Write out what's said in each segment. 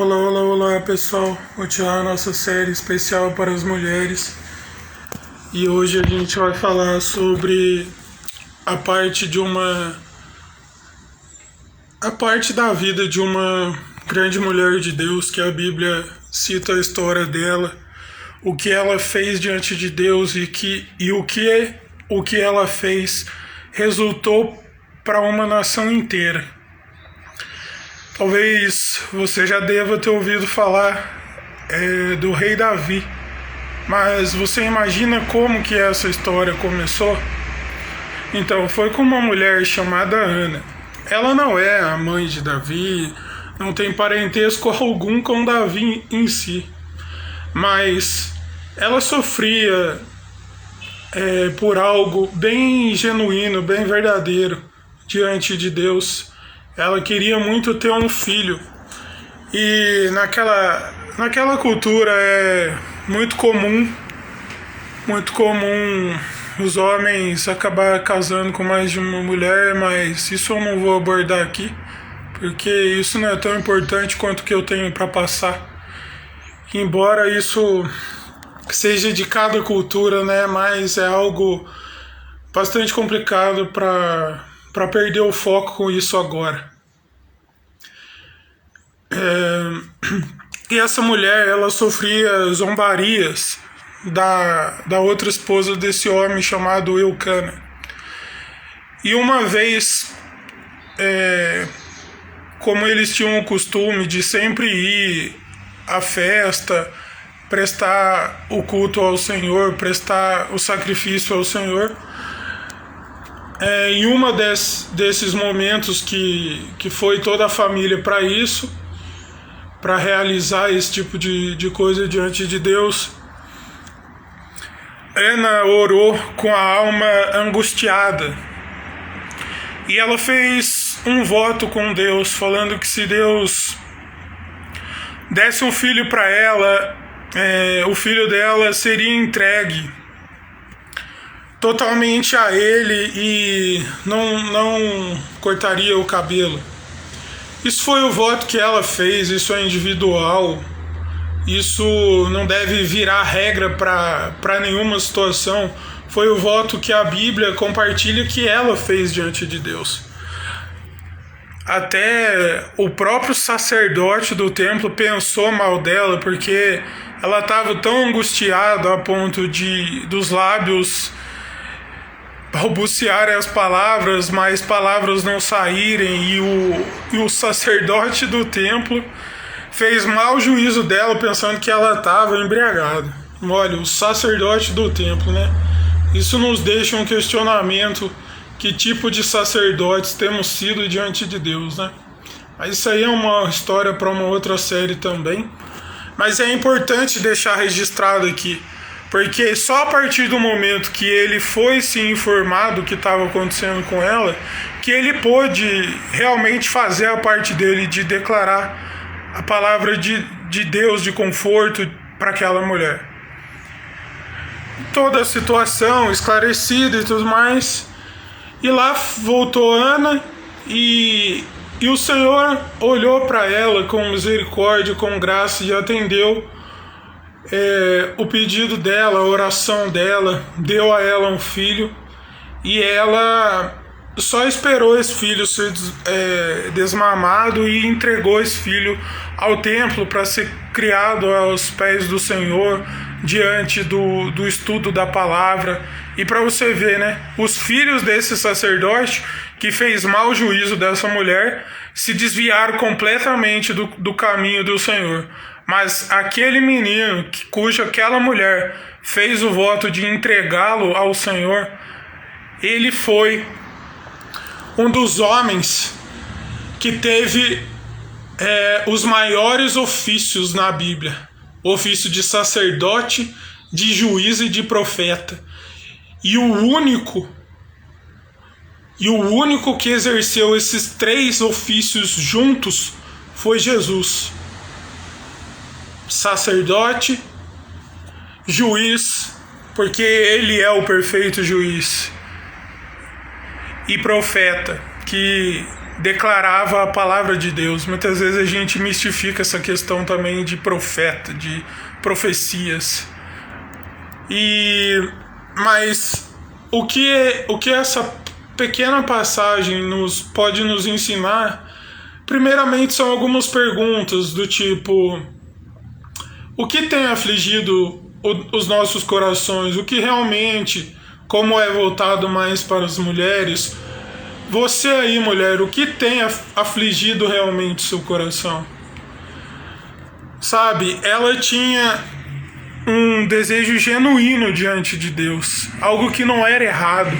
Olá, olá, olá pessoal, continuar a nossa série especial para as mulheres e hoje a gente vai falar sobre a parte da vida de uma grande mulher de Deus, que a Bíblia cita a história dela, o que ela fez diante de Deus e o que ela fez resultou para uma nação inteira. Talvez você já deva ter ouvido falar do rei Davi, mas você imagina como que essa história começou? Então, foi com uma mulher chamada Ana. Ela não é a mãe de Davi, não tem parentesco algum com Davi em si, mas ela sofria por algo bem genuíno, bem verdadeiro diante de Deus. Ela queria muito ter um filho. E naquela cultura é muito comum os homens acabar casando com mais de uma mulher, mas isso eu não vou abordar aqui, porque isso não é tão importante quanto o que eu tenho para passar. Embora isso seja de cada cultura, né, mas é algo bastante complicado para perder o foco com isso agora. E essa mulher, ela sofria zombarias da outra esposa desse homem chamado Eucana. E uma vez, como eles tinham o costume de sempre ir à festa, prestar o culto ao Senhor, prestar o sacrifício ao Senhor, em uma desses momentos que foi toda a família para isso, para realizar esse tipo de coisa diante de Deus, Ana orou com a alma angustiada e ela fez um voto com Deus, falando que se Deus desse um filho para ela, o filho dela seria entregue totalmente a ele e não cortaria o cabelo. Isso foi o voto que ela fez, isso é individual, isso não deve virar regra para nenhuma situação. Foi o voto que a Bíblia compartilha que ela fez diante de Deus. Até o próprio sacerdote do templo pensou mal dela, porque ela estava tão angustiada a ponto dos lábios balbuciarem as palavras, mas palavras não saírem, e o sacerdote do templo fez mau juízo dela, pensando que ela estava embriagada. Olha, o sacerdote do templo, né? Isso nos deixa um questionamento: que tipo de sacerdotes temos sido diante de Deus, né? Mas isso aí é uma história para uma outra série também. Mas é importante deixar registrado aqui, porque só a partir do momento que ele foi se informar do que estava acontecendo com ela, que ele pôde realmente fazer a parte dele de declarar a palavra de Deus, de conforto para aquela mulher. Toda a situação esclarecida e tudo mais. E lá voltou Ana e o Senhor olhou para ela com misericórdia, com graça, e atendeu o pedido dela, a oração dela, deu a ela um filho, e ela só esperou esse filho ser desmamado e entregou esse filho ao templo para ser criado aos pés do Senhor, diante do estudo da palavra. E para você ver, né, os filhos desse sacerdote que fez mau juízo dessa mulher se desviaram completamente do caminho do Senhor. Mas aquele menino cuja aquela mulher fez o voto de entregá-lo ao Senhor, ele foi um dos homens que teve os maiores ofícios na Bíblia: o ofício de sacerdote, de juiz e de profeta. E o único que exerceu esses três ofícios juntos foi Jesus. Sacerdote, juiz, porque ele é o perfeito juiz, e profeta, que declarava a palavra de Deus. Muitas vezes a gente mistifica essa questão também de profeta, de profecias. Mas o que essa pequena passagem pode nos ensinar, primeiramente, são algumas perguntas do tipo: o que tem afligido os nossos corações? O que realmente, como é voltado mais para as mulheres, você aí, mulher, o que tem afligido realmente seu coração? Sabe, ela tinha um desejo genuíno diante de Deus, algo que não era errado,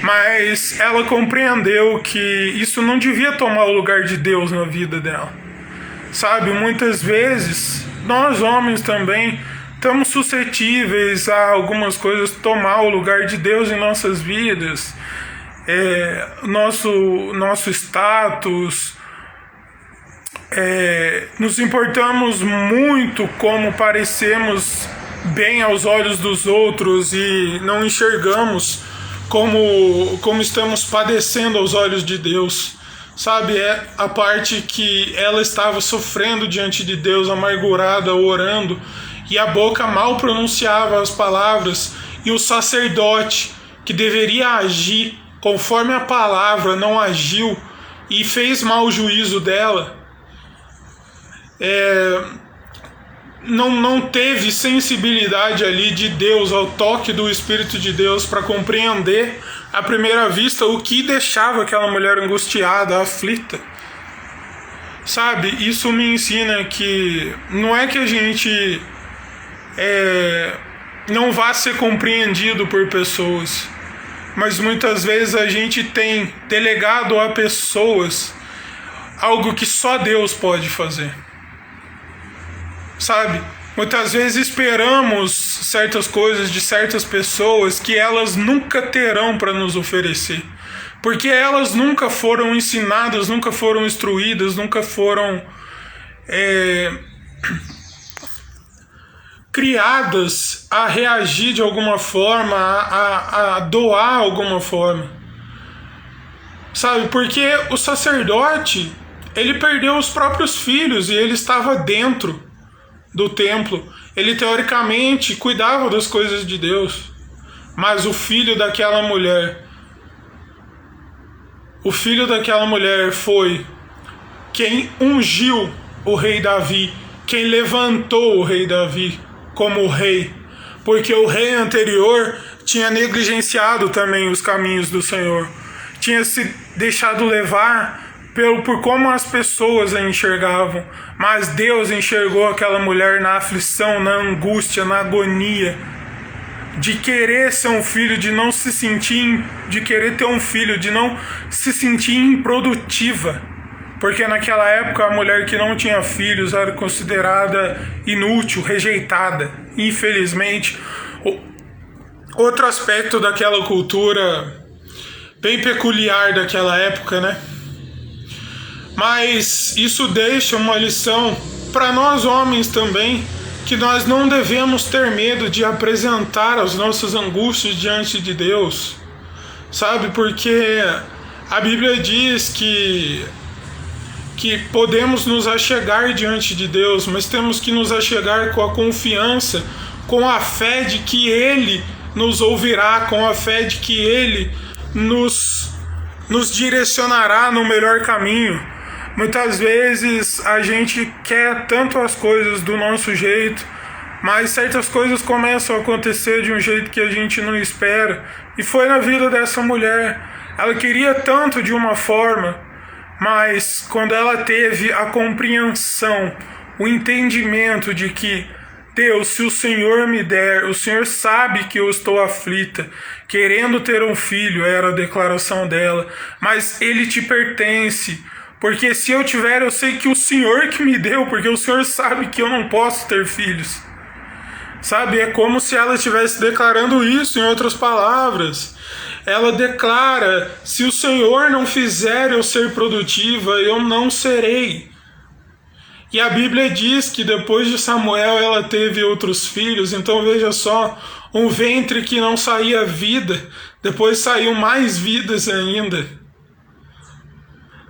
mas ela compreendeu que isso não devia tomar o lugar de Deus na vida dela. Sabe, muitas vezes nós homens também estamos suscetíveis a algumas coisas tomar o lugar de Deus em nossas vidas. Nosso status, nos importamos muito como parecemos bem aos olhos dos outros e não enxergamos como estamos padecendo aos olhos de Deus. Sabe, é a parte que ela estava sofrendo diante de Deus, amargurada, orando, e a boca mal pronunciava as palavras, e o sacerdote, que deveria agir conforme a palavra, não agiu e fez mau juízo dela. Não teve sensibilidade ali de Deus, ao toque do Espírito de Deus, para compreender à primeira vista o que deixava aquela mulher angustiada, aflita. Sabe, isso me ensina que não é que a gente não vá ser compreendido por pessoas, mas muitas vezes a gente tem delegado a pessoas algo que só Deus pode fazer. Sabe, muitas vezes esperamos certas coisas de certas pessoas que elas nunca terão para nos oferecer, porque elas nunca foram ensinadas, nunca foram instruídas, nunca foram criadas a reagir de alguma forma, a doar alguma forma. Sabe, porque o sacerdote, ele perdeu os próprios filhos e ele estava dentro do templo. Ele teoricamente cuidava das coisas de Deus, mas o filho daquela mulher foi quem ungiu o rei Davi, quem levantou o rei Davi como rei, porque o rei anterior tinha negligenciado também os caminhos do Senhor, tinha se deixado levar por como as pessoas a enxergavam, mas Deus enxergou aquela mulher na aflição, na angústia, na agonia, de querer ser um filho, de querer ter um filho, de não se sentir improdutiva, porque naquela época a mulher que não tinha filhos era considerada inútil, rejeitada. Infelizmente, outro aspecto daquela cultura bem peculiar daquela época, né? Mas isso deixa uma lição para nós homens também, que nós não devemos ter medo de apresentar as nossas angústias diante de Deus, sabe? Porque a Bíblia diz que podemos nos achegar diante de Deus, mas temos que nos achegar com a confiança, com a fé de que Ele nos ouvirá, com a fé de que Ele nos direcionará no melhor caminho. Muitas vezes a gente quer tanto as coisas do nosso jeito, mas certas coisas começam a acontecer de um jeito que a gente não espera. E foi na vida dessa mulher. Ela queria tanto de uma forma, mas quando ela teve a compreensão, o entendimento de que Deus, se o Senhor me der, o Senhor sabe que eu estou aflita, querendo ter um filho, era a declaração dela, mas ele te pertence. Porque se eu tiver, eu sei que o Senhor que me deu, porque o Senhor sabe que eu não posso ter filhos. Sabe, é como se ela estivesse declarando isso, em outras palavras. Ela declara: se o Senhor não fizer eu ser produtiva, eu não serei. E a Bíblia diz que depois de Samuel ela teve outros filhos, então veja só, um ventre que não saía vida, depois saiu mais vidas ainda.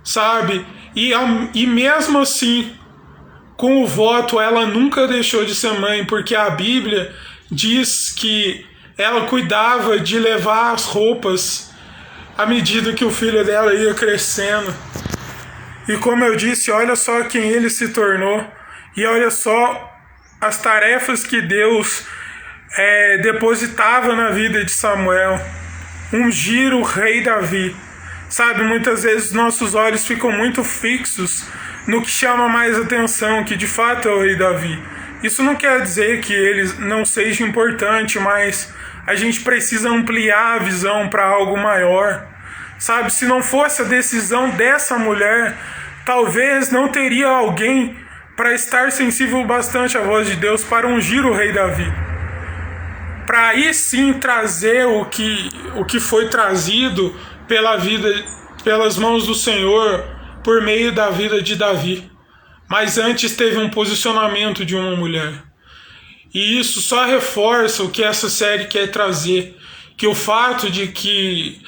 sabe? E mesmo assim, com o voto, ela nunca deixou de ser mãe, porque a Bíblia diz que ela cuidava de levar as roupas à medida que o filho dela ia crescendo. E como eu disse, olha só quem ele se tornou. E olha só as tarefas que Deus depositava na vida de Samuel. Ungir o rei Davi. Sabe, muitas vezes nossos olhos ficam muito fixos no que chama mais atenção, que de fato é o rei Davi. Isso não quer dizer que ele não seja importante, mas a gente precisa ampliar a visão para algo maior. Sabe, se não fosse a decisão dessa mulher, talvez não teria alguém para estar sensível bastante à voz de Deus para ungir o rei Davi. Para aí sim trazer o que foi trazido pelas mãos do Senhor por meio da vida de Davi. Mas antes teve um posicionamento de uma mulher. E isso só reforça o que essa série quer trazer, que o fato de que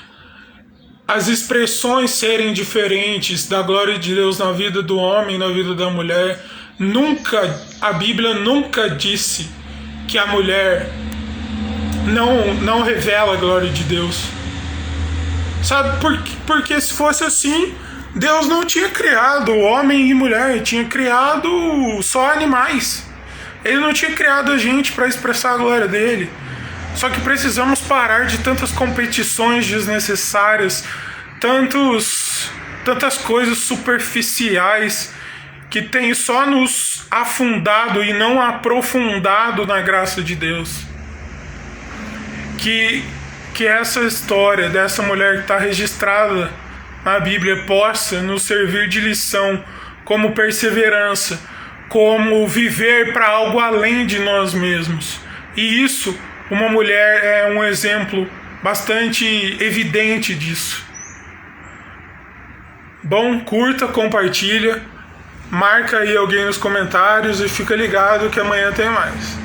as expressões serem diferentes da glória de Deus na vida do homem, na vida da mulher, a Bíblia nunca disse que a mulher não revela a glória de Deus. Sabe, porque se fosse assim, Deus não tinha criado homem e mulher, tinha criado só animais. Ele não tinha criado a gente para expressar a glória dele. Só que precisamos parar de tantas competições desnecessárias, tantas coisas superficiais que tem só nos afundado e não aprofundado na graça de Deus. Que essa história dessa mulher que está registrada na Bíblia possa nos servir de lição, como perseverança, como viver para algo além de nós mesmos. E isso, uma mulher é um exemplo bastante evidente disso. Bom, curta, compartilha, marca aí alguém nos comentários e fica ligado que amanhã tem mais.